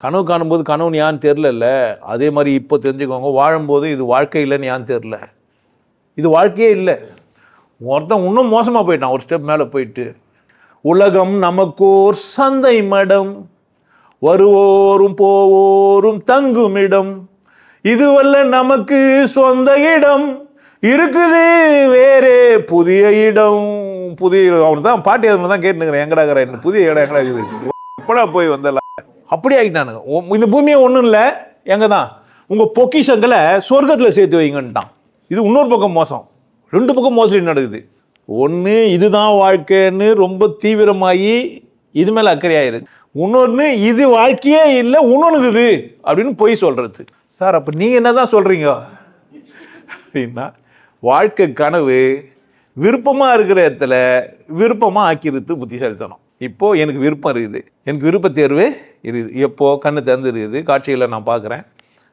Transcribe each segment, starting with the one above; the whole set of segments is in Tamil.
கனவு காணும்போது கனவுன்னு ஏன்னு தெரிலல்ல, அதே மாதிரி இப்போ தெரிஞ்சுக்கோங்க, வாழும்போது இது வாழ்க்கை இல்லைன்னு ஏன்னு தெரில. இது வாழ்க்கையே இல்லை. ஒருத்தன் இன்னும் மோசமாக போயிட்டான், ஒரு ஸ்டெப் மேலே போயிட்டு. உலகம் நமக்கோர் சந்தை மடம், வருவோரும் போவோரும் தங்குமிடம், இதுவல்ல நமக்கு சொந்த இடம், இருக்குது வேறே புதிய இடம். புதிய அவனு தான் பாட்டி அது தான் கேட்டுக்கிறேன், எங்கடாக்கிற என்ன புதிய இடம் எங்கடா இருக்குது, எப்படா போய் வந்தல அப்படி ஆகிட்டானுங்க. இந்த பூமியை ஒன்றும் இல்லை, எங்கே தான் உங்கள் பொக்கிஷங்களை சொர்க்கத்தில் சேர்த்து வைங்கன்ட்டான். இது இன்னொரு பக்கம் மோசம், ரெண்டு பக்கம் மோசடி நடக்குது. ஒன்று இதுதான் வாழ்க்கைன்னு ரொம்ப தீவிரமாகி இது மேலே அக்கறையாயிருக்கு. இன்னொன்று இது வாழ்க்கையே இல்லை இன்னொன்னுக்குது அப்படின்னு போய் சொல்கிறது. சார் அப்போ நீங்கள் என்ன தான் சொல்கிறீங்க அப்படின்னா, வாழ்க்கை கனவு விருப்பமாக இருக்கிற இடத்துல விருப்பமாக ஆக்கிடுறது புத்திசாலித்தனம். இப்போது எனக்கு விருப்பம் இருக்குது, எனக்கு விருப்ப தேர்வு இருக்குது. எப்போது கண்ணு திறந்து இருக்குது, காட்சிகளை நான் பார்க்குறேன்,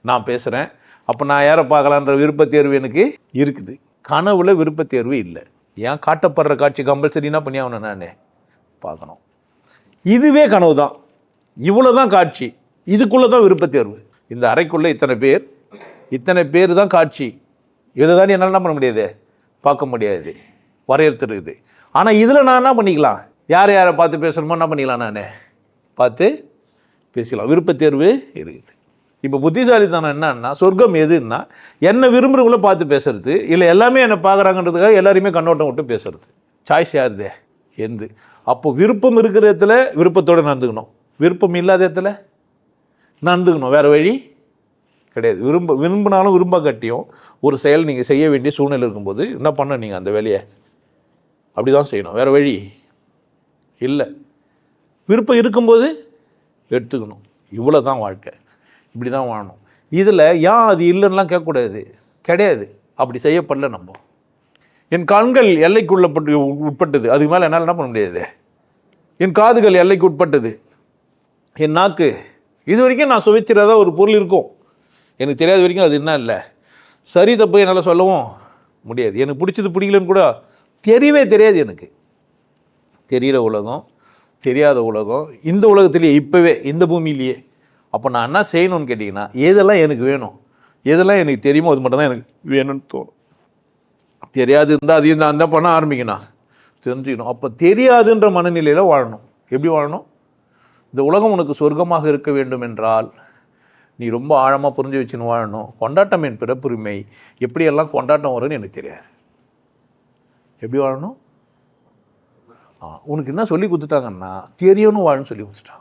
நான் பேசுகிறேன், அப்போ நான் யாரை பார்க்கலான்ற விருப்ப தேர்வு எனக்கு இருக்குது. கனவுல விருப்ப தேர்வு இல்லை. ஏன் காட்டப்படுற காட்சி கம்பல்சரினா பண்ணி ஆகணும், நான் பார்க்கணும். இதுவே கனவு தான், இவ்வளோ தான் காட்சி, இதுக்குள்ளே தான் விருப்ப தேர்வு. இந்த அறைக்குள்ளே இத்தனை பேர் தான் காட்சி. இதை தான் என்னால் என்ன பண்ண முடியாது, பார்க்க முடியாது, வரையறுத்துருக்குது. ஆனால் இதில் நான் என்ன பண்ணிக்கலாம், யாரை பார்த்து பேசணுமோ என்ன பண்ணிக்கலாம், நான் பார்த்து பேசிக்கலாம். விருப்ப தேர்வு இருக்குது. இப்போ புத்திசாலித்தனம் என்னன்னா, சொர்க்கம் எதுன்னா என்னை விரும்புகிறவங்கள பார்த்து பேசுறது இல்லை, எல்லாமே என்னை பார்க்குறாங்கன்றதுக்காக எல்லாரையுமே கண்ணோட்டம் விட்டு பேசுறது. சாய்ஸ் யாருதே எந்து. அப்போ விருப்பம் இருக்கிற இடத்துல விருப்பத்தோடு நடந்துக்கணும், விருப்பம் இல்லாத இடத்துல நடந்துக்கணும், வேறு வழி கிடையாது. விரும்பினாலும் விரும்ப கட்டியும் ஒரு செயல் நீங்கள் செய்ய வேண்டிய சூழ்நிலை இருக்கும்போது என்ன பண்ண, நீங்கள் அந்த வேலையை அப்படி தான் செய்யணும், வேறு வழி இல்லை. விருப்பம் இருக்கும்போது எடுத்துக்கணும். இவ்வளோ தான் வாழ்க்கை, இப்படி தான் வாழணும். இதில் ஏன் அது இல்லைன்னா கேட்கக்கூடாது, கிடையாது, அப்படி செய்யப்படல. நம்ம என் கண்கள் எல்லைக்கு உட்பட்டது, அதுக்கு மேலே என்னால் என்ன பண்ண முடியாது. என் காதுகள் எல்லைக்கு உட்பட்டது, என் நாக்கு இது வரைக்கும் நான் சுவைச்சிறதா ஒரு பொருள் இருக்கும், எனக்கு தெரியாத வரைக்கும் அது என்ன இல்லை. சரி தப்பு என்னால் சொல்லவும் முடியாது. எனக்கு பிடிச்சது பிடிக்கலன்னு கூட தெரியவே தெரியாது. எனக்கு தெரிகிற உலகம், தெரியாத உலகம், இந்த உலகத்திலேயே இப்போவே இந்த பூமியிலேயே. அப்போ நான் என்ன செய்யணும்னு கேட்டிங்கன்னா, எதெல்லாம் எனக்கு வேணும், எதெல்லாம் எனக்கு தெரியுமோ அது மட்டும் தான் எனக்கு வேணும்னு தோணும். தெரியாது இருந்தால் அதையும் நான் தான் பண்ண ஆரம்பிக்கணும், தெரிஞ்சுக்கணும். அப்போ தெரியாதுன்ற மனநிலையில் வாழணும். எப்படி வாழணும், இந்த உலகம் உனக்கு சொர்க்கமாக இருக்க வேண்டும் என்றால் நீ ரொம்ப ஆழமாக புரிஞ்சு வச்சுன்னு வாழணும். கொண்டாட்டம் என் பிறப்புரிமை, எப்படியெல்லாம் கொண்டாட்டம் வரும்னு எனக்கு தெரியாது. எப்படி வாழணும், உனக்கு என்ன சொல்லி கொடுத்துட்டாங்கன்னா, தெரியணும் வாழன்னு சொல்லி கொடுத்துட்டான்.